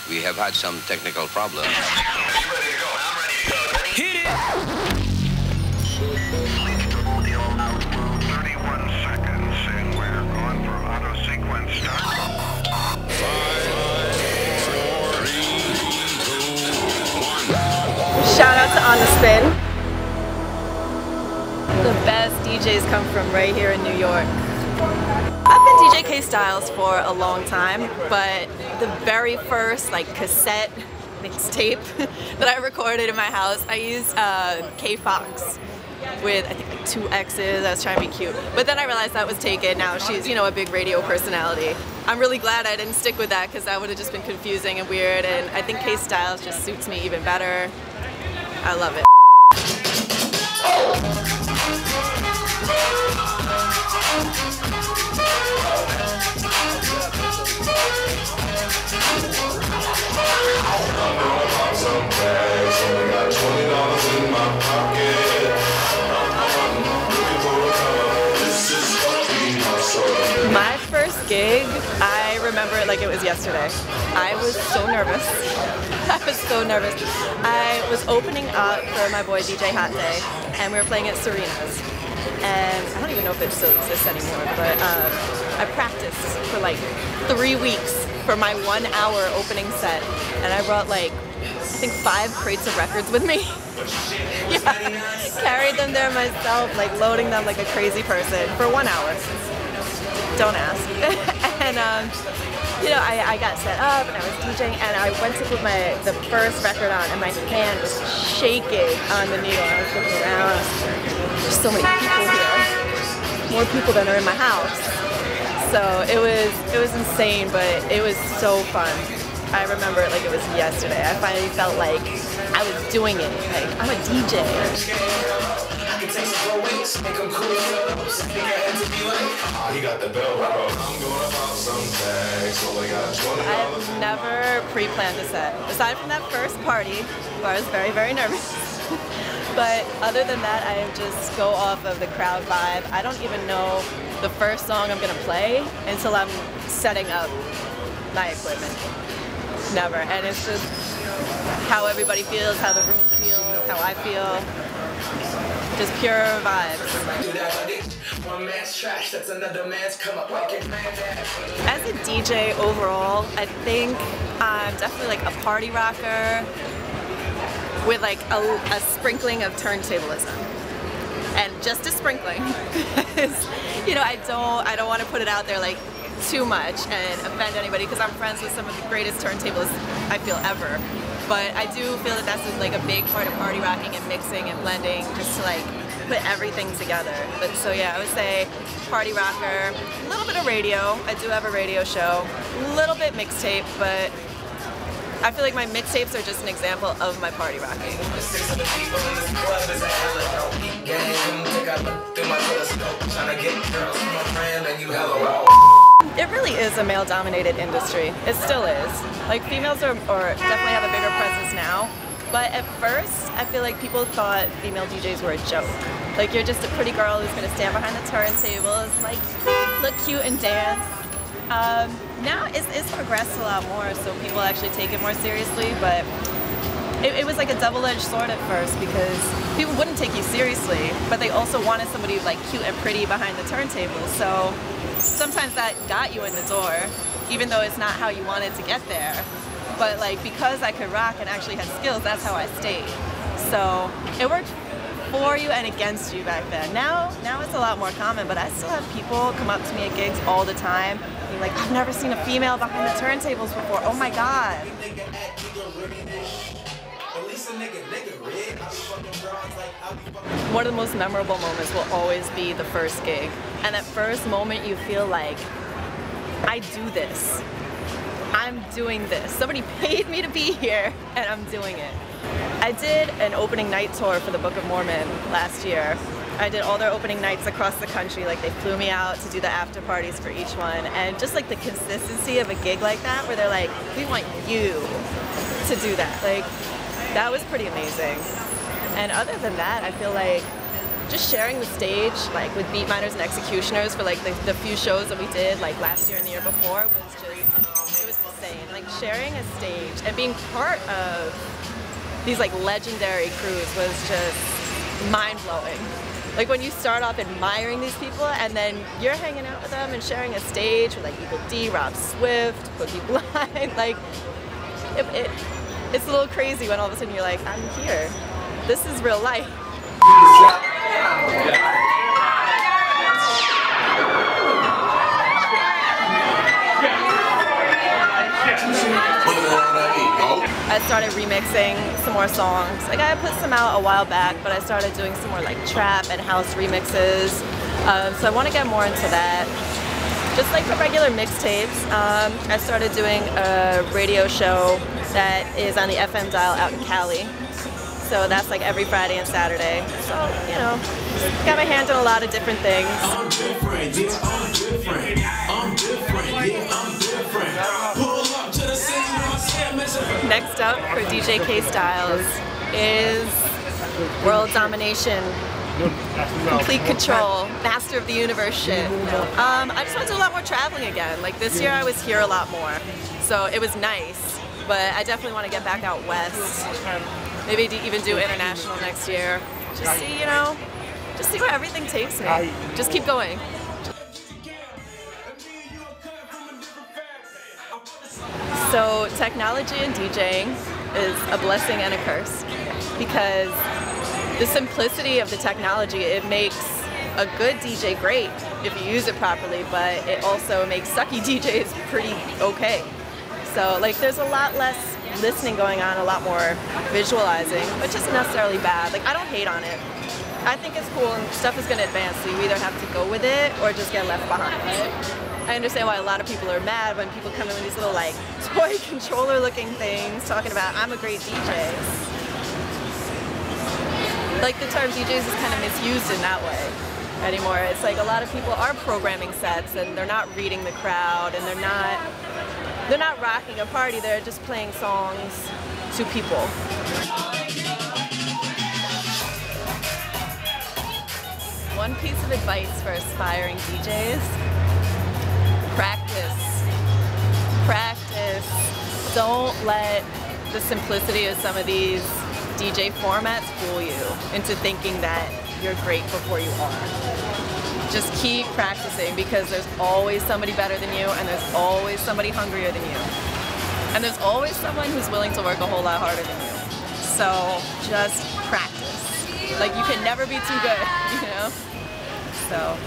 We have had some technical problems. Hit it! 31 seconds, and we're going for auto sequence start. 5, 4, 3, 2, 1. Shout out to OnDaSpin. The best DJs come from right here in New York. I've been DJ K Styles for a long time, but the very first cassette mixtape that I recorded in my house, I used K Fox with I think 2 X's. I was trying to be cute, but then I realized that was taken. Now she's a big radio personality. I'm really glad I didn't stick with that because that would have just been confusing and weird, and I think K Styles just suits me even better. I love it. My first gig, I remember it like it was yesterday. I was so nervous. I was so nervous. I was opening up for my boy DJ Hot Day, and we were playing at Serena's. And I don't even know if it still exists anymore, but I practiced for like 3 weeks for my 1 hour opening set, and I brought I think 5 crates of records with me. Yeah, carried them there myself, loading them like a crazy person for 1 hour. Don't ask. And I got set up and I was DJing, and I went to put the first record on, and my hand was shaking on the needle. I was looking around. There's so many people here, more people than are in my house. So it was insane, but it was so fun. I remember it like it was yesterday. I finally felt like I was doing it. Like, I'm a DJ. I've never pre-planned a set. Aside from that first party, where I was very, very nervous. But other than that, I just go off of the crowd vibe. I don't even know the first song I'm gonna play until I'm setting up my equipment. Never. And it's just how everybody feels, how the room feels, how I feel. Just pure vibes. As a DJ overall, I think I'm definitely a party rocker with a sprinkling of turntablism. And just a sprinkling, because I don't want to put it out there too much and offend anybody, because I'm friends with some of the greatest turntablists I feel ever. But I do feel that that's a big part of party rocking and mixing and blending, just to put everything together. But so yeah, I would say party rocker, a little bit of radio. I do have a radio show, a little bit mixtape, but I feel like my mixtapes are just an example of my party rocking. It really is a male-dominated industry. It still is. Females are definitely have a bigger presence now. But at first, I feel like people thought female DJs were a joke. You're just a pretty girl who's gonna stand behind the turntables, look cute and dance. Now it's progressed a lot more, so people actually take it more seriously, but it was like a double-edged sword at first, because people wouldn't take you seriously, but they also wanted somebody cute and pretty behind the turntables. So sometimes that got you in the door, even though it's not how you wanted to get there. But because I could rock and actually had skills, that's how I stayed. So it worked for you and against you back then. Now it's a lot more common, but I still have people come up to me at gigs all the time, being like, I've never seen a female behind the turntables before. Oh my God. One of the most memorable moments will always be the first gig. And that first moment you feel like, I do this. I'm doing this. Somebody paid me to be here, and I'm doing it. I did an opening night tour for the Book of Mormon last year. I did all their opening nights across the country. They flew me out to do the after parties for each one. And just the consistency of a gig like that, where they're like, we want you to do that. That was pretty amazing. And other than that, I feel like just sharing the stage, like with Beat Miners and Executioners for like the few shows that we did like last year and the year before was just, it was insane. Like sharing a stage and being part of these like legendary crews was just mind-blowing. Like when you start off admiring these people and then you're hanging out with them and sharing a stage with like Eagle D, Rob Swift, Boogie Blind, like it's a little crazy when all of a sudden you're like, I'm here. This is real life. I started remixing some more songs. Like I put some out a while back, but I started doing some more like trap and house remixes. So I want to get more into that. Just like the regular mixtapes, I started doing a radio show that is on the FM dial out in Cali. So that's like every Friday and Saturday. So, you know, got my hand in a lot of different things. I'm different, yeah, I'm different. I'm different, yeah, I'm different. Pull up to the city where I say I'm Next up for DJ K Styles is World Domination, Complete Control, Master of the Universe shit. I just want to do a lot more traveling again. Like this year I was here a lot more, so it was nice, but I definitely want to get back out west. Maybe even do international next year. Just see, you know, just see where everything takes me. Just keep going. So technology and DJing is a blessing and a curse because the simplicity of the technology, it makes a good DJ great if you use it properly, but it also makes sucky DJs pretty okay. So like there's a lot less listening going on, a lot more visualizing, which isn't necessarily bad. Like I don't hate on it. I think it's cool and stuff is going to advance, so you either have to go with it or just get left behind. I understand why a lot of people are mad when people come in with these little like toy controller looking things talking about I'm a great DJ. Like the term DJs is kind of misused in that way anymore. It's like a lot of people are programming sets and they're not reading the crowd and they're not rocking a party, they're just playing songs to people. One piece of advice for aspiring DJs, practice. Practice. Don't let the simplicity of some of these DJ formats fool you into thinking that you're great before you are. Just keep practicing because there's always somebody better than you and there's always somebody hungrier than you. And there's always someone who's willing to work a whole lot harder than you. So just practice. Like you can never be too good, you know? So.